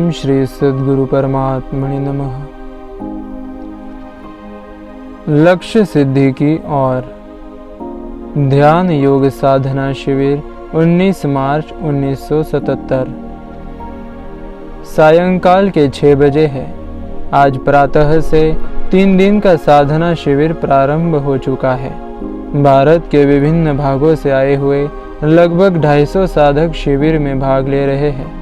ओम श्री सद्गुरु परमात्मने नमः। लक्ष्य सिद्धि की ओर ध्यान योग साधना शिविर 19 मार्च 1977 सायंकाल के 6 बजे है। आज प्रातः से 3 दिन का साधना शिविर प्रारंभ हो चुका है। भारत के विभिन्न भागों से आए हुए लगभग 250 साधक शिविर में भाग ले रहे हैं।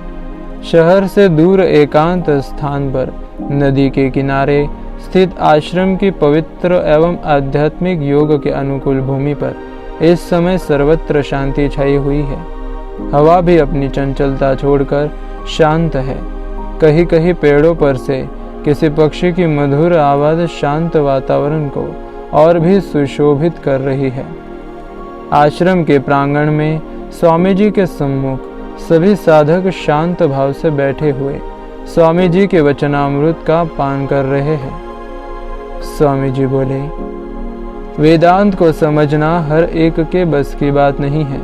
शहर से दूर एकांत स्थान पर नदी के किनारे स्थित आश्रम की पवित्र एवं आध्यात्मिक योग के अनुकूल भूमि पर इस समय सर्वत्र शांति छाई हुई है। हवा भी अपनी चंचलता छोड़कर शांत है। कहीं कहीं पेड़ों पर से किसी पक्षी की मधुर आवाज शांत वातावरण को और भी सुशोभित कर रही है। आश्रम के प्रांगण में स्वामी जी के सम्मुख सभी साधक शांत भाव से बैठे हुए स्वामी जी के वचनामृत का पान कर रहे हैं। स्वामी जी बोले, वेदांत को समझना हर एक के बस की बात नहीं है।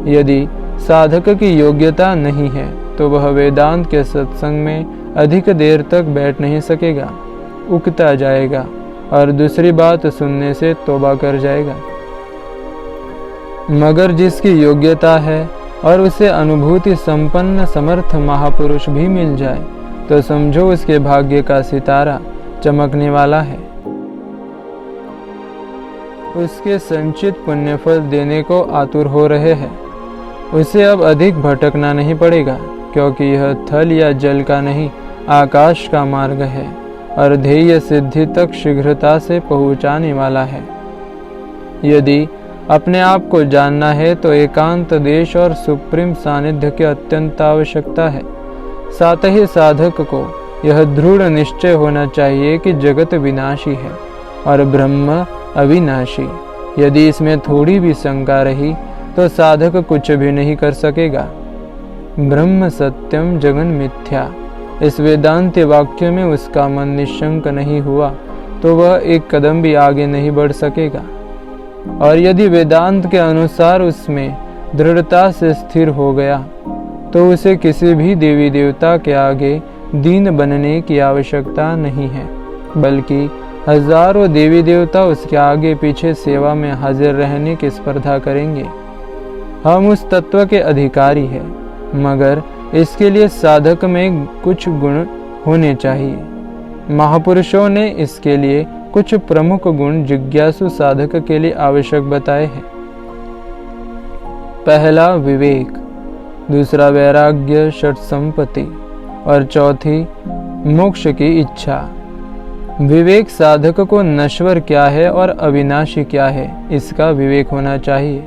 यदि साधक की योग्यता नहीं है तो वह वेदांत के सत्संग में अधिक देर तक बैठ नहीं सकेगा, उकता जाएगा और दूसरी बात सुनने से तौबा कर जाएगा। मगर जिसकी योग्यता है और उसे अनुभूति संपन्न समर्थ महापुरुष भी मिल जाए तो समझो उसके भाग्य का सितारा चमकने वाला है। उसके संचित पुण्यफल देने को आतुर हो रहे हैं। उसे अब अधिक भटकना नहीं पड़ेगा, क्योंकि यह थल या जल का नहीं आकाश का मार्ग है और ध्येय सिद्धि तक शीघ्रता से पहुंचाने वाला है। यदि अपने आप को जानना है तो एकांत देश और सुप्रीम सानिध्य की अत्यंत आवश्यकता है। साथ ही साधक को यह दृढ़ निश्चय होना चाहिए कि जगत विनाशी है और ब्रह्म अविनाशी। यदि इसमें थोड़ी भी शंका रही तो साधक कुछ भी नहीं कर सकेगा। ब्रह्म सत्यम जगन मिथ्या, इस वेदांत वाक्य में उसका मन निशंक नहीं हुआ तो वह एक कदम भी आगे नहीं बढ़ सकेगा। और यदि वेदांत के अनुसार उसमें दृढ़ता से स्थिर हो गया तो उसे किसी भी देवी देवता के आगे दीन बनने की आवश्यकता नहीं है, बल्कि हजारों देवी देवता उसके आगे पीछे सेवा में हाजिर रहने की स्पर्धा करेंगे। हम उस तत्व के अधिकारी हैं, मगर इसके लिए साधक में कुछ गुण होने चाहिए। महापुरुषों ने इसके लिए कुछ प्रमुख गुण जिज्ञासु साधक के लिए आवश्यक बताए हैं। पहला विवेक, दूसरा वैराग्य षट संपत्ति और चौथी मोक्ष की इच्छा। विवेक साधक को नश्वर क्या है और अविनाशी क्या है इसका विवेक होना चाहिए।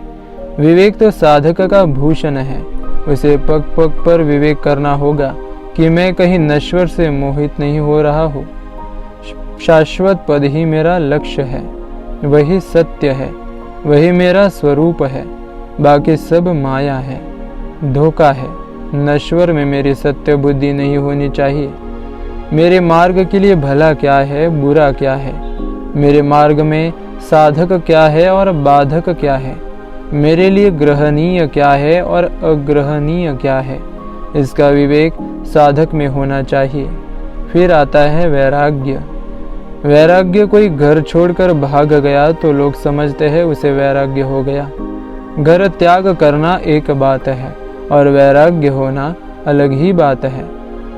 विवेक तो साधक का भूषण है। उसे पग पग पर विवेक करना होगा कि मैं कहीं नश्वर से मोहित नहीं हो रहा हूँ। शाश्वत पद ही मेरा लक्ष्य है, वही सत्य है, वही मेरा स्वरूप है, बाकी सब माया है, धोखा है। नश्वर में मेरी सत्य बुद्धि नहीं होनी चाहिए। मेरे मार्ग के लिए भला क्या है, बुरा क्या है, मेरे मार्ग में साधक क्या है और बाधक क्या है, मेरे लिए ग्रहणीय क्या है और अग्रहणीय क्या है, इसका विवेक साधक में होना चाहिए। फिर आता है वैराग्य। वैराग्य कोई घर छोड़कर भाग गया तो लोग समझते हैं उसे वैराग्य हो गया। घर त्याग करना एक बात है और वैराग्य होना अलग ही बात है।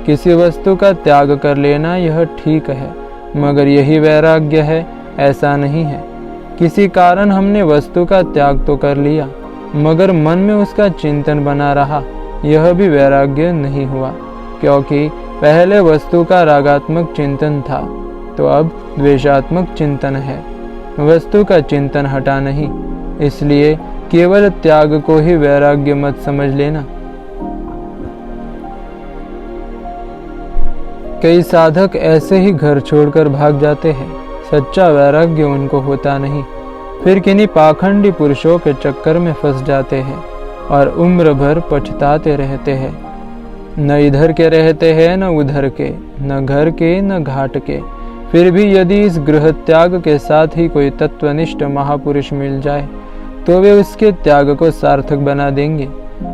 किसी वस्तु का त्याग कर लेना यह ठीक है, मगर यही वैराग्य है ऐसा नहीं है। किसी कारण हमने वस्तु का त्याग तो कर लिया, मगर मन में उसका चिंतन बना रहा, यह भी वैराग्य नहीं हुआ, क्योंकि पहले वस्तु का रागात्मक चिंतन था तो अब द्वेषात्मक चिंतन है। वस्तु का चिंतन हटा नहीं, इसलिए केवल त्याग को ही वैराग्य मत समझ लेना। कई साधक ऐसे ही घर छोड़कर भाग जाते हैं। सच्चा वैराग्य उनको होता नहीं, फिर किन्हीं पाखंडी पुरुषों के चक्कर में फंस जाते हैं और उम्र भर पछताते रहते हैं। न इधर के रहते हैं न उधर के, न घर के न घाट के। फिर भी यदि इस गृह त्याग के साथ ही कोई तत्वनिष्ठ महापुरुष मिल जाए तो वे उसके त्याग को सार्थक बना देंगे,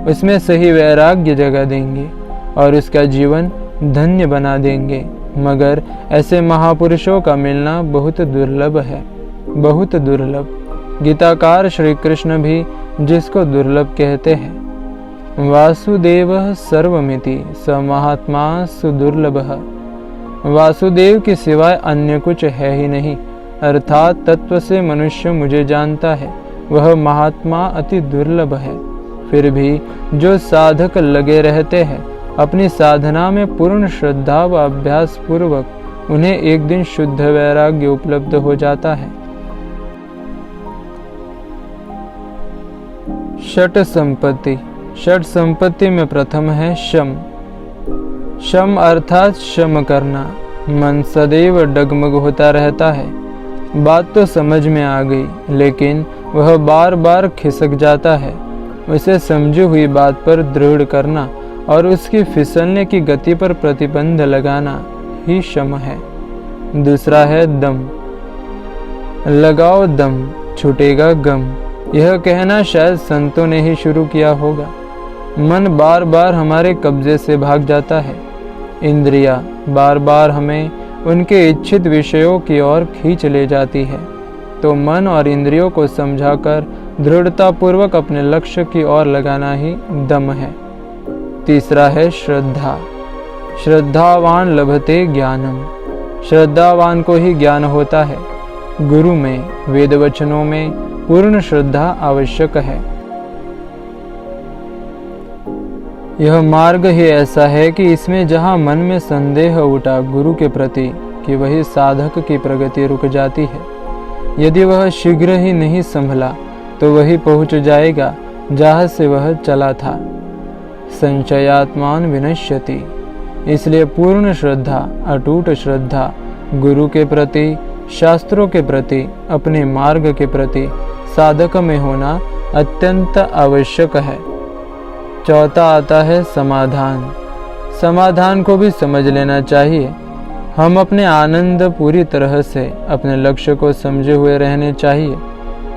उसमें सही वैराग्य जगा देंगे और उसका जीवन धन्य बना देंगे, मगर ऐसे महापुरुषों का मिलना बहुत दुर्लभ है, बहुत दुर्लभ। गीताकार श्री कृष्ण भी जिसको दुर्लभ कहते हैं। वासुदेवः सर्वमिति स महात्मा सुदुर्लभः। वासुदेव के सिवाय अन्य कुछ है ही नहीं, अर्थात तत्व से मनुष्य मुझे जानता है, वह महात्मा अति दुर्लभ है। फिर भी जो साधक लगे रहते हैं अपनी साधना में पूर्ण श्रद्धा व अभ्यास पूर्वक, उन्हें एक दिन शुद्ध वैराग्य उपलब्ध हो जाता है। षट संपत्ति। षट संपत्ति में प्रथम है शम। शम अर्थात शम करना। मन सदैव डगमग होता रहता है। बात तो समझ में आ गई, लेकिन वह बार बार खिसक जाता है। उसे समझी हुई बात पर दृढ़ करना और उसकी फिसलने की गति पर प्रतिबंध लगाना ही शम है। दूसरा है दम। लगाओ दम, छूटेगा गम। यह कहना शायद संतों ने ही शुरू किया होगा। मन बार बार हमारे कब्जे से भाग जाता है। इंद्रियां बार बार हमें उनके इच्छित विषयों की ओर खींच ले जाती है, तो मन और इंद्रियों को समझाकर दृढ़ता पूर्वक अपने लक्ष्य की ओर लगाना ही दम है। तीसरा है श्रद्धा। श्रद्धावान लभते ज्ञानम। श्रद्धावान को ही ज्ञान होता है। गुरु में, वेद वचनों में पूर्ण श्रद्धा आवश्यक है। यह मार्ग ही ऐसा है कि इसमें जहाँ मन में संदेह उठा गुरु के प्रति कि वही साधक की प्रगति रुक जाती है, यदि वह शीघ्र ही नहीं संभला तो वही पहुंच जाएगा जहाँ से वह चला था। संशयात्मान विनश्यति। इसलिए पूर्ण श्रद्धा, अटूट श्रद्धा गुरु के प्रति, शास्त्रों के प्रति, अपने मार्ग के प्रति साधक में होना अत्यंत आवश्यक है। चौथा आता है समाधान। समाधान को भी समझ लेना चाहिए। हम अपने आनंद पूरी तरह से अपने लक्ष्य को समझे हुए रहने चाहिए।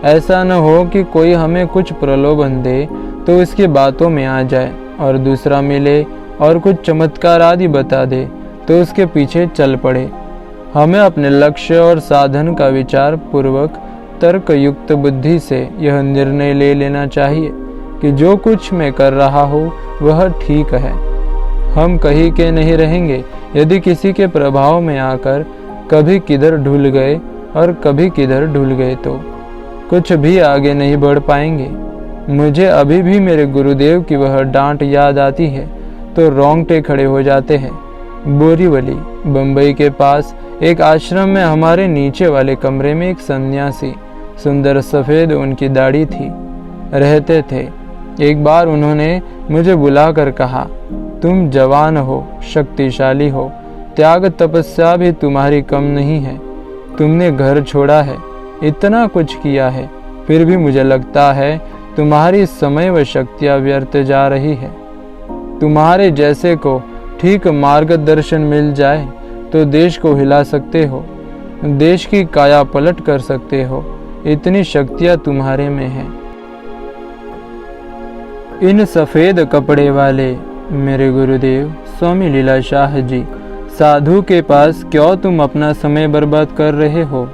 ऐसा न हो कि कोई हमें कुछ प्रलोभन दे तो उसकी बातों में आ जाए, और दूसरा मिले और कुछ चमत्कार आदि बता दे तो उसके पीछे चल पड़े। हमें अपने लक्ष्य और साधन का विचार पूर्वक तर्क युक्त बुद्धि से यह निर्णय ले लेना चाहिए कि जो कुछ मैं कर रहा हूँ वह ठीक है। हम कहीं के नहीं रहेंगे यदि किसी के प्रभाव में आकर कभी किधर ढुल गए और कभी किधर ढुल गए तो कुछ भी आगे नहीं बढ़ पाएंगे। मुझे अभी भी मेरे गुरुदेव की वह डांट याद आती है तो रोंगटे खड़े हो जाते हैं। बोरीवली, बंबई के पास एक आश्रम में हमारे नीचे वाले कमरे में एक सन्यासी, सुंदर सफ़ेद उनकी दाढ़ी थी, रहते थे। एक बार उन्होंने मुझे बुलाकर कहा, तुम जवान हो, शक्तिशाली हो, त्याग तपस्या भी तुम्हारी कम नहीं है। तुमने घर छोड़ा है, इतना कुछ किया है, फिर भी मुझे लगता है तुम्हारी समय व शक्तियाँ व्यर्थ जा रही है। तुम्हारे जैसे को ठीक मार्गदर्शन मिल जाए तो देश को हिला सकते हो, देश की काया पलट कर सकते हो। इतनी शक्तियाँ तुम्हारे में हैं। इन सफ़ेद कपड़े वाले मेरे गुरुदेव स्वामी लीलाशाह जी, साधु के पास क्यों तुम अपना समय बर्बाद कर रहे हो?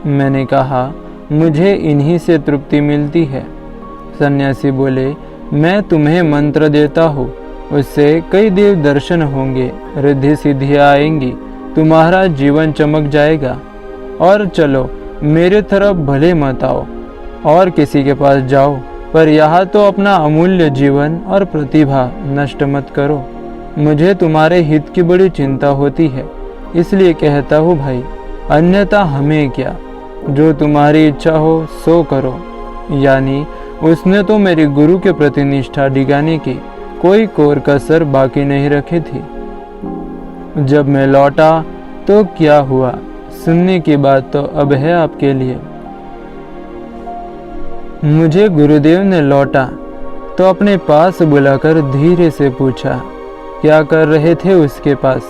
मैंने कहा, मुझे इन्हीं से तृप्ति मिलती है। सन्यासी बोले, मैं तुम्हें मंत्र देता हूँ, उससे कई देव दर्शन होंगे, रिद्धि सिद्धियाँ आएंगी, तुम्हारा जीवन चमक जाएगा। और चलो, मेरे तरफ भले मत आओ और किसी के पास जाओ, पर यहाँ तो अपना अमूल्य जीवन और प्रतिभा नष्ट मत करो। मुझे तुम्हारे हित की बड़ी चिंता होती है, इसलिए कहता हूँ भाई, अन्यथा हमें क्या, जो तुम्हारी इच्छा हो सो करो। यानी उसने तो मेरे गुरु के प्रति निष्ठा डिगाने की कोई कोर कसर बाकी नहीं रखी थी। जब मैं लौटा तो क्या हुआ, सुनने की बात तो अब है आपके लिए। मुझे गुरुदेव ने लौटा तो अपने पास बुलाकर धीरे से पूछा, क्या कर रहे थे उसके पास?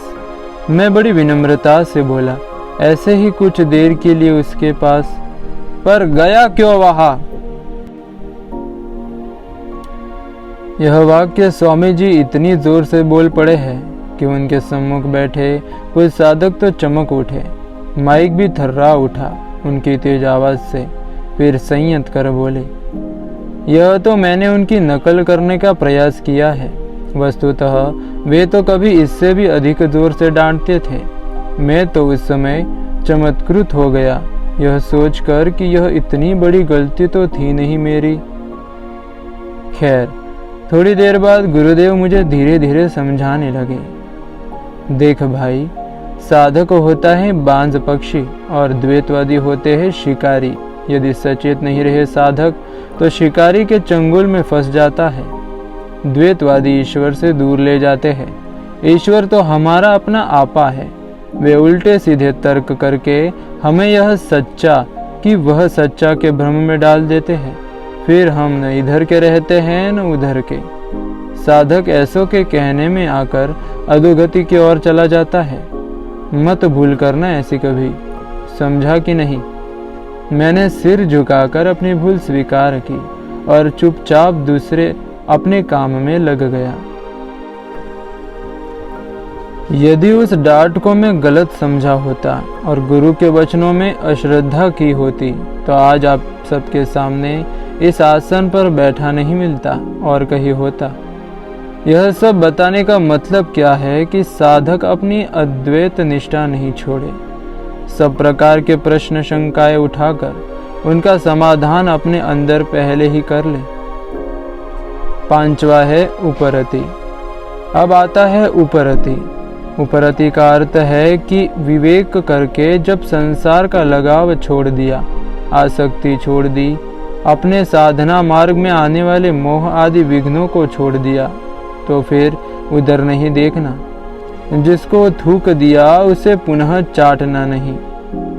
मैं बड़ी विनम्रता से बोला, ऐसे ही कुछ देर के लिए उसके पास। पर गया क्यों वहाँ? यह वाक्य स्वामी जी इतनी जोर से बोल पड़े हैं कि उनके सम्मुख बैठे कुछ साधक तो चमक उठे, माइक भी थर्रा उठा उनकी तेज आवाज से। फिर संयत कर बोले, यह तो मैंने उनकी नकल करने का प्रयास किया है। वस्तुतः वे तो कभी इससे भी अधिक जोर से डांटते थे। मैं तो उस समय चमत्कृत हो गया, यह सोचकर कि यह इतनी बड़ी गलती तो थी नहीं मेरी। खैर, थोड़ी देर बाद गुरुदेव मुझे धीरे धीरे समझाने लगे, देख भाई, साधक होता है बांझ पक्षी और द्वैतवादी होते हैं शिकारी। यदि सचेत नहीं रहे साधक तो शिकारी के चंगुल में फंस जाता है। द्वैतवादी ईश्वर से दूर ले जाते हैं। ईश्वर तो हमारा अपना आपा है। वे उल्टे सीधे तर्क करके हमें यह सच्चा कि वह सच्चा के भ्रम में डाल देते हैं। फिर हम न इधर के रहते हैं न उधर के। साधक ऐसों के कहने में आकर अधोगति की ओर चला जाता है। मत भूल करना ऐसी कभी, समझा कि नहीं? मैंने सिर झुकाकर अपनी भूल स्वीकार की और चुपचाप दूसरे अपने काम में लग गया। यदि उस डांट को मैं गलत समझा होता और गुरु के वचनों में अश्रद्धा की होती तो आज आप सबके सामने इस आसन पर बैठा नहीं मिलता और कहीं होता। यह सब बताने का मतलब क्या है कि साधक अपनी अद्वैत निष्ठा नहीं छोड़े। सब प्रकार के प्रश्न शंकाएं उठाकर उनका समाधान अपने अंदर पहले ही कर ले। पांचवा है उपरति। अब आता है उपरति। उपरति का अर्थ है कि विवेक करके जब संसार का लगाव छोड़ दिया, आसक्ति छोड़ दी, अपने साधना मार्ग में आने वाले मोह आदि विघ्नों को छोड़ दिया, तो फिर उधर नहीं देखना। जिसको थूक दिया उसे पुनः चाटना नहीं।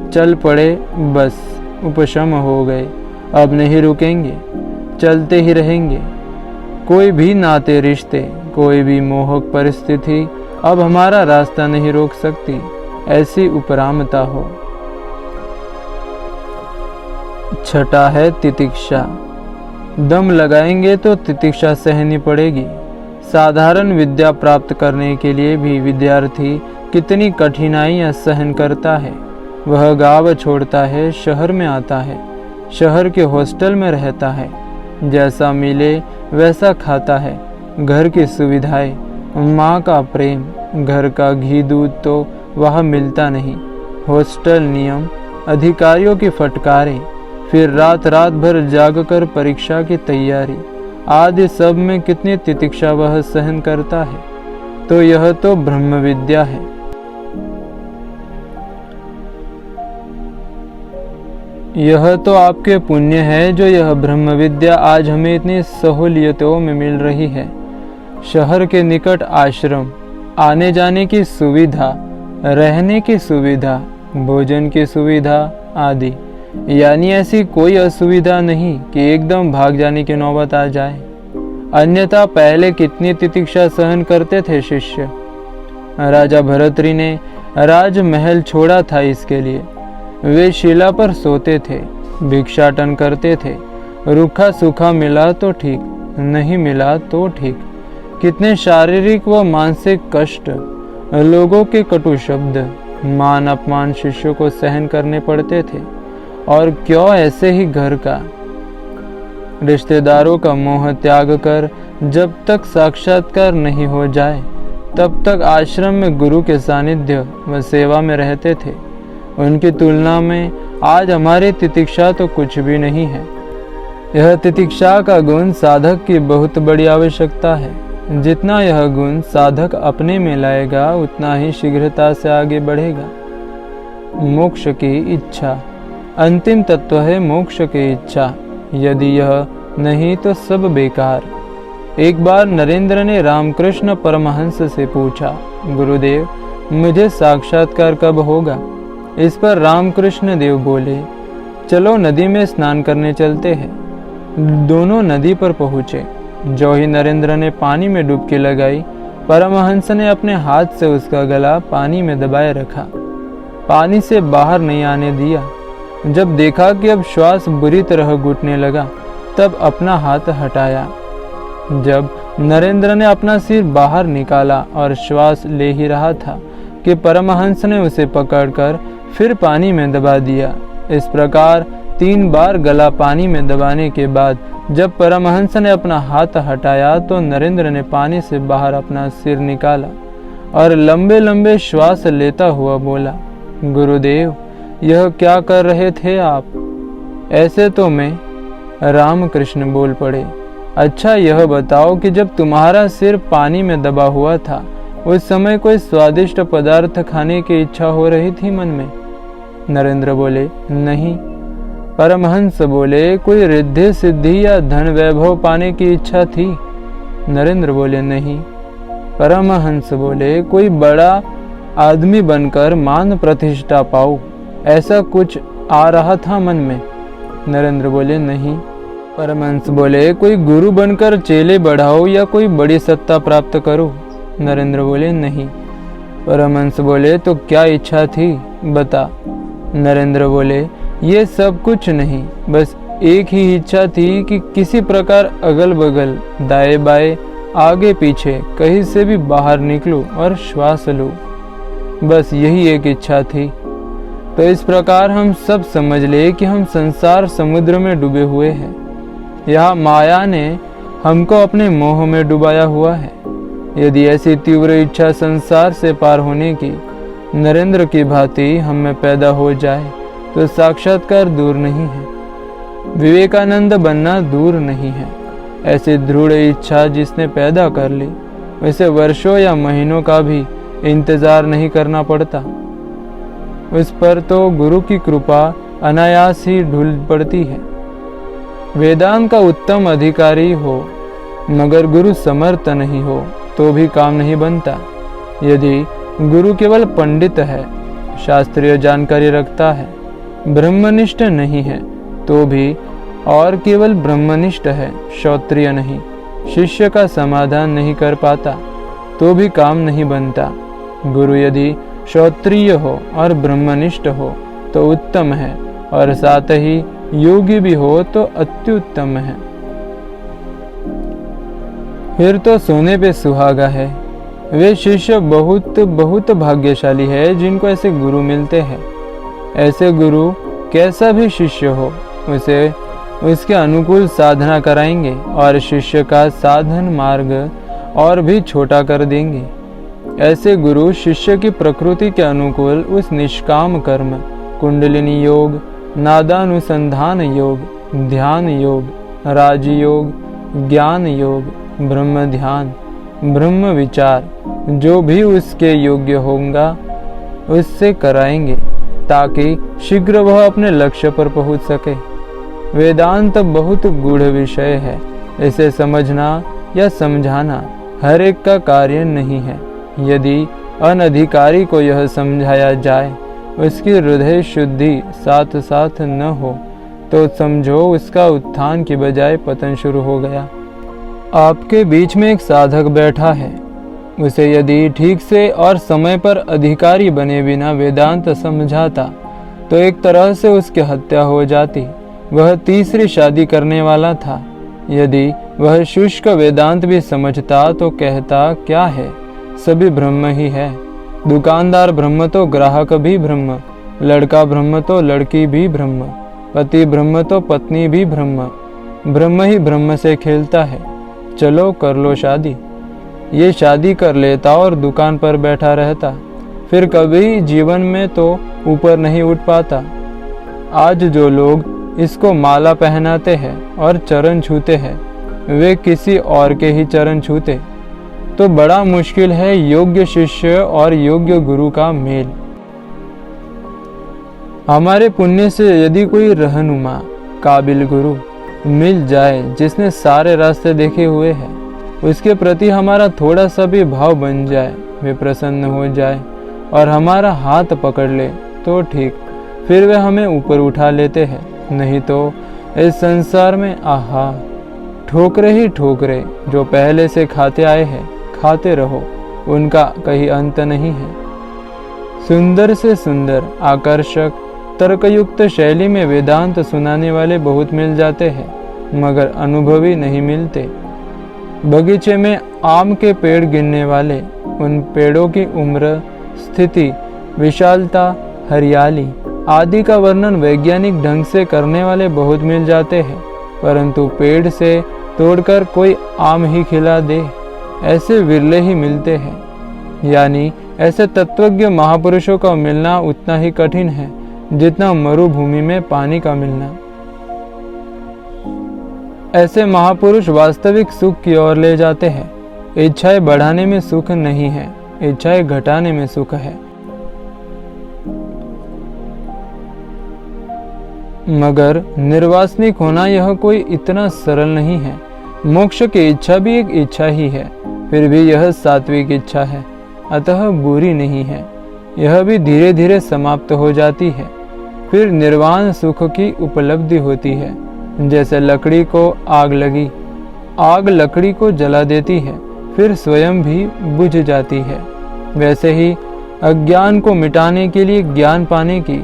चल पड़े, बस उपशम हो गए, अब नहीं रुकेंगे, चलते ही रहेंगे। कोई भी नाते रिश्ते, कोई भी मोहक परिस्थिति अब हमारा रास्ता नहीं रोक सकती, ऐसी उपरामता हो। छठा है तितिक्षा। दम लगाएंगे तो तितिक्षा सहनी पड़ेगी। साधारण विद्या प्राप्त करने के लिए भी विद्यार्थी कितनी कठिनाइयां सहन करता है। वह गांव छोड़ता है, शहर में आता है, शहर के हॉस्टल में रहता है, जैसा मिले वैसा खाता है। घर की सुविधाएं, माँ का प्रेम, घर का घी दूध तो वह मिलता नहीं। हॉस्टल नियम, अधिकारियों की फटकारें, फिर रात रात भर जागकर परीक्षा की तैयारी आदि सब में कितनी तितिक्षा वह सहन करता है। तो यह तो ब्रह्म विद्या है। यह तो आपके पुण्य है जो यह ब्रह्म विद्या आज हमें इतनी सहूलियतों में मिल रही है। शहर के निकट आश्रम, आने जाने की सुविधा, रहने की सुविधा, भोजन की सुविधा आदि, यानी ऐसी कोई असुविधा नहीं कि एकदम भाग जाने की नौबत आ जाए। अन्यथा पहले कितनी तितिक्षा सहन करते थे शिष्य। राजा भरतरी ने राजमहल छोड़ा था इसके लिए। वे शिला पर सोते थे, भिक्षाटन करते थे। रूखा सूखा मिला तो ठीक, नहीं मिला तो ठीक। कितने शारीरिक व मानसिक कष्ट, लोगों के कटु शब्द, मान अपमान शिष्यों को सहन करने पड़ते थे। और क्यों ऐसे ही घर का, रिश्तेदारों का मोह त्याग कर जब तक साक्षात्कार नहीं हो जाए तब तक आश्रम में गुरु के सानिध्य व सेवा में रहते थे। उनकी तुलना में आज हमारी तितिक्षा तो कुछ भी नहीं है। यह तितिक्षा का गुण साधक की बहुत बड़ी आवश्यकता है। जितना यह गुण साधक अपने में लाएगा उतना ही शीघ्रता से आगे बढ़ेगा। मोक्ष की इच्छा, अंतिम तत्व है मोक्ष की इच्छा। यदि यह नहीं तो सब बेकार। एक बार नरेंद्र ने रामकृष्ण परमहंस से पूछा, गुरुदेव मुझे साक्षात्कार कब होगा? इस पर रामकृष्ण देव बोले, चलो नदी में स्नान करने चलते हैं। दोनों नदी पर पहुँचे। जो ही नरेंद्र ने पानी में डुबकी लगाई, परमहंस ने अपने हाथ से उसका गला पानी में दबाए रखा, पानी से बाहर नहीं आने दिया। जब देखा कि अब श्वास बुरी तरह घुटने लगा, तब अपना हाथ हटाया। जब नरेंद्र ने अपना सिर बाहर निकाला और श्वास ले ही रहा था कि परमहंस ने उसे पकड़कर फिर पानी में दबा दिया। इस प्रकार 3 बार गला पानी में दबाने के बाद जब परमहंस ने अपना हाथ हटाया तो नरेंद्र ने पानी से बाहर अपना सिर निकाला और लंबे लंबे श्वास लेता हुआ बोला, गुरुदेव, यह क्या कर रहे थे आप? ऐसे तो मैं। रामकृष्ण बोल पड़े, अच्छा यह बताओ कि जब तुम्हारा सिर पानी में दबा हुआ था उस समय कोई स्वादिष्ट पदार्थ खाने की इच्छा हो रही थी मन में? नरेंद्र बोले, नहीं। परमहंस बोले, कोई रिद्धि सिद्धि या धन वैभव पाने की इच्छा थी? नरेंद्र बोले, नहीं। परमहंस बोले, कोई बड़ा आदमी बनकर मान प्रतिष्ठा पाऊं, ऐसा कुछ आ रहा था मन में? नरेंद्र बोले, नहीं। परमहंस बोले, कोई गुरु बनकर चेले बढ़ाओ या कोई बड़ी सत्ता प्राप्त करो? नरेंद्र बोले, नहीं। परमहंस बोले, तो क्या इच्छा थी, बता? नरेंद्र बोले, ये सब कुछ नहीं, बस एक ही इच्छा थी कि किसी प्रकार अगल बगल, दाएं बाएं, आगे पीछे कहीं से भी बाहर निकलूं और श्वास लूं। बस यही एक इच्छा थी। तो इस प्रकार हम सब समझ ले कि हम संसार समुद्र में डूबे हुए हैं। यह माया ने हमको अपने मोह में डुबाया हुआ है। यदि ऐसी तीव्र इच्छा संसार से पार होने की नरेंद्र की भांति हम में पैदा हो जाए तो साक्षात्कार दूर नहीं है, विवेकानंद बनना दूर नहीं है। ऐसी दृढ़ इच्छा जिसने पैदा कर ली उसे वर्षों या महीनों का भी इंतजार नहीं करना पड़ता। उस पर तो गुरु की कृपा अनायास ही ढूल पड़ती है। वेदांत का उत्तम अधिकारी हो मगर गुरु समर्थ नहीं हो तो भी काम नहीं बनता। यदि गुरु केवल पंडित है, शास्त्रीय जानकारी रखता है, ब्रह्मनिष्ठ नहीं है तो भी, और केवल ब्रह्मनिष्ठ है, क्षत्रिय नहीं, शिष्य का समाधान नहीं कर पाता तो भी काम नहीं बनता। गुरु यदि क्षत्रिय हो और ब्रह्मनिष्ठ हो तो उत्तम है, और साथ ही योगी भी हो तो अत्युत्तम है। फिर तो सोने पे सुहागा है। वे शिष्य बहुत बहुत भाग्यशाली है जिनको ऐसे गुरु मिलते हैं। ऐसे गुरु कैसा भी शिष्य हो उसे उसके अनुकूल साधना कराएंगे और शिष्य का साधन मार्ग और भी छोटा कर देंगे। ऐसे गुरु शिष्य की प्रकृति के अनुकूल उस निष्काम कर्म, कुंडलिनी योग, नादानुसंधान योग, ध्यान योग, राजयोग, ज्ञान योग, ब्रह्म ध्यान, ब्रह्म विचार जो भी उसके योग्य होगा उससे कराएंगे ताकि शीघ्र वह अपने लक्ष्य पर पहुंच सके। वेदांत बहुत गूढ़ विषय है। इसे समझना या समझाना हर एक का कार्य नहीं है। यदि अनधिकारी को यह समझाया जाए, उसकी हृदय शुद्धि साथ साथ न हो तो समझो उसका उत्थान की बजाय पतन शुरू हो गया। आपके बीच में एक साधक बैठा है, उसे यदि ठीक से और समय पर अधिकारी बने बिना वेदांत समझाता तो एक तरह से उसकी हत्या हो जाती। वह तीसरी शादी करने वाला था। यदि वह शुष्क वेदांत भी समझता तो कहता क्या है, सभी ब्रह्म ही है। दुकानदार ब्रह्म तो ग्राहक भी ब्रह्म, लड़का ब्रह्म तो लड़की भी ब्रह्म, पति ब्रह्म तो पत्नी भी ब्रह्म, ब्रह्म ही ब्रह्म से खेलता है। चलो कर लो शादी। ये शादी कर लेता और दुकान पर बैठा रहता, फिर कभी जीवन में तो ऊपर नहीं उठ पाता। आज जो लोग इसको माला पहनाते हैं और चरण छूते हैं, वे किसी और के ही चरण छूते। तो बड़ा मुश्किल है योग्य शिष्य और योग्य गुरु का मेल। हमारे पुण्य से यदि कोई रहनुमा काबिल गुरु मिल जाए जिसने सारे रास्ते देखे हुए हैं, उसके प्रति हमारा थोड़ा सा भी भाव बन जाए, वे प्रसन्न हो जाए और हमारा हाथ पकड़ ले तो ठीक, फिर वे हमें ऊपर उठा लेते हैं। नहीं तो इस संसार में आहा ठोकरे ही ठोकरे जो पहले से खाते आए हैं, खाते रहो, उनका कहीं अंत नहीं है। सुंदर से सुंदर, आकर्षक, तर्कयुक्त शैली में वेदांत सुनाने वाले बहुत मिल जाते हैं, मगर अनुभवी नहीं मिलते। बगीचे में आम के पेड़ गिनने वाले उन पेड़ों की उम्र, स्थिति, विशालता, हरियाली आदि का वर्णन वैज्ञानिक ढंग से करने वाले बहुत मिल जाते हैं, परंतु पेड़ से तोड़कर कोई आम ही खिला दे ऐसे विरले ही मिलते हैं। यानी ऐसे तत्वज्ञ महापुरुषों का मिलना उतना ही कठिन है जितना मरुभूमि में पानी का मिलना। ऐसे महापुरुष वास्तविक सुख की ओर ले जाते हैं। इच्छाएं बढ़ाने में सुख नहीं है, इच्छाएं घटाने में सुख है। मगर निर्वासनिक होना यह कोई इतना सरल नहीं है। मोक्ष की इच्छा भी एक इच्छा ही है, फिर भी यह सात्विक इच्छा है, अतः बुरी नहीं है। यह भी धीरे धीरे समाप्त हो जाती है। फिर निर्वाण सुख की उपलब्धि होती है। जैसे लकड़ी को आग लगी, आग लकड़ी को जला देती है, फिर स्वयं भी बुझ जाती है। वैसे ही अज्ञान को मिटाने के लिए ज्ञान पाने की,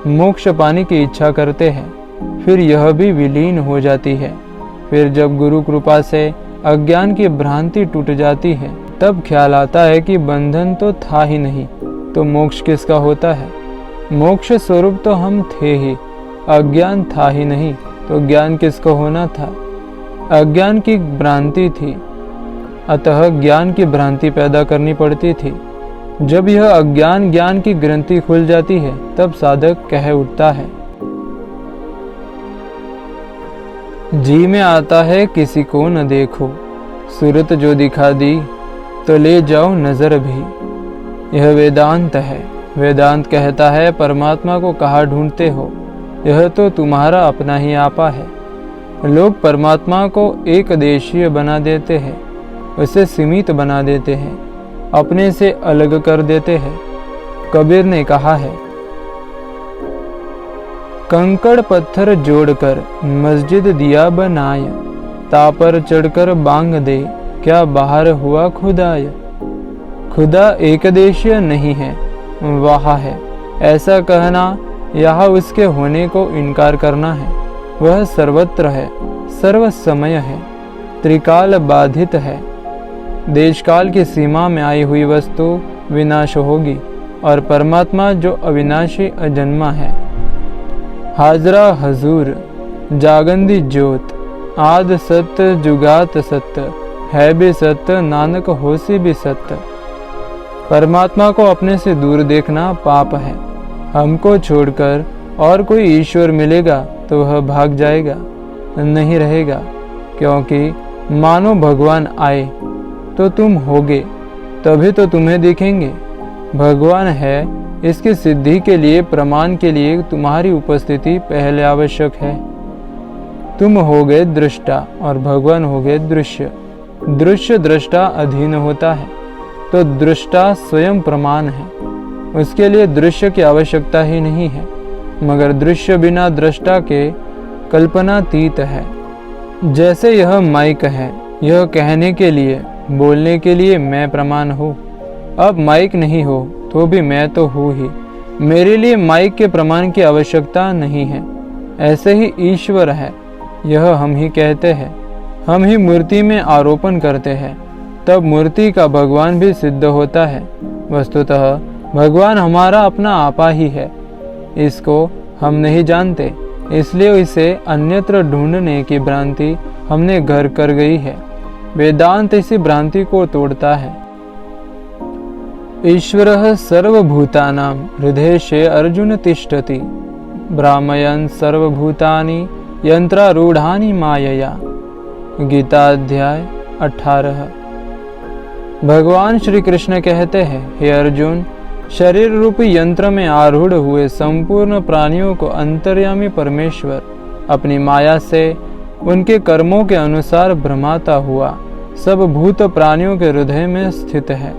मोक्ष पाने की इच्छा करते हैं, फिर यह भी विलीन हो जाती है। फिर जब गुरु कृपा से अज्ञान की भ्रांति टूट जाती है, तब ख्याल आता है कि बंधन तो था ही नहीं, तो मोक्ष किसका होता है। मोक्ष स्वरूप तो हम थे ही, अज्ञान था ही नहीं, तो ज्ञान किसको होना था। अज्ञान की भ्रांति थी, अतः ज्ञान की भ्रांति पैदा करनी पड़ती थी। जब यह अज्ञान ज्ञान की ग्रंथि खुल जाती है, तब साधक कह उठता है, जी में आता है किसी को न देखो, सूरत जो दिखा दी तो ले जाओ नजर भी। यह वेदांत है। वेदांत कहता है परमात्मा को कहाँ ढूंढते हो, यह तो तुम्हारा अपना ही आपा है। लोग परमात्मा को एक देशीय बना देते हैं, उसे सीमित बना देते हैं, अपने से अलग कर देते हैं। कबीर ने कहा है, कंकड़ पत्थर जोड़कर मस्जिद दिया बनाय, तापर चढ़कर बांग दे क्या बाहर हुआ खुदाय। खुदा एक देशीय नहीं है, वहाँ है, ऐसा कहना यहाँ उसके होने को इनकार करना है। वह सर्वत्र है, सर्व समय है, त्रिकाल बाधित है। देशकाल की सीमा में आई हुई वस्तु विनाश होगी, और परमात्मा जो अविनाशी अजन्मा है। हाजरा हजूर जागंदी ज्योत, आद सत्य जुगात सत्य, है भी सत्य नानक होसी भी सत्य। परमात्मा को अपने से दूर देखना पाप है। हमको छोड़कर और कोई ईश्वर मिलेगा तो वह भाग जाएगा, नहीं रहेगा, क्योंकि मानो भगवान आए तो तुम होगे, तभी तो तुम्हें दिखेंगे। भगवान है, इसकी सिद्धि के लिए, प्रमाण के लिए तुम्हारी उपस्थिति पहले आवश्यक है। तुम होगे दृष्टा और भगवान होगे दृश्य। दृश्य दृष्टा अधीन होता है, तो दृष्टा स्वयं प्रमाण है। उसके लिए दृश्य की आवश्यकता ही नहीं है, मगर दृश्य बिना दृष्टा के कल्पनातीत है। जैसे यह माइक है, यह कहने के लिए, बोलने के लिए मैं प्रमाण हूँ। अब माइक नहीं हो तो भी मैं तो हूँ ही, मेरे लिए माइक के प्रमाण की आवश्यकता नहीं है। ऐसे ही ईश्वर है, यह हम ही कहते हैं। हम ही मूर्ति में आरोपण करते हैं, तब मूर्ति का भगवान भी सिद्ध होता है। वस्तुतः भगवान हमारा अपना आपा ही है, इसको हम नहीं जानते, इसलिए इसे अन्यत्र ढूंढने की भ्रांति हमने घर कर गई है। वेदांत इसी भ्रांति को तोड़ता है। ईश्वरः सर्वभूतानां हृदये अर्जुन तिष्ठति, भ्रामयन् सर्वभूतानि यंत्रारूढ़ानि मायया। गीताध्याय 18। भगवान श्री कृष्ण कहते हैं, हे अर्जुन, शरीर रूपी यंत्र में आरूढ़ हुए संपूर्ण प्राणियों को अंतर्यामी परमेश्वर अपनी माया से उनके कर्मों के अनुसार भ्रमाता हुआ सब भूत प्राणियों के हृदय में स्थित है।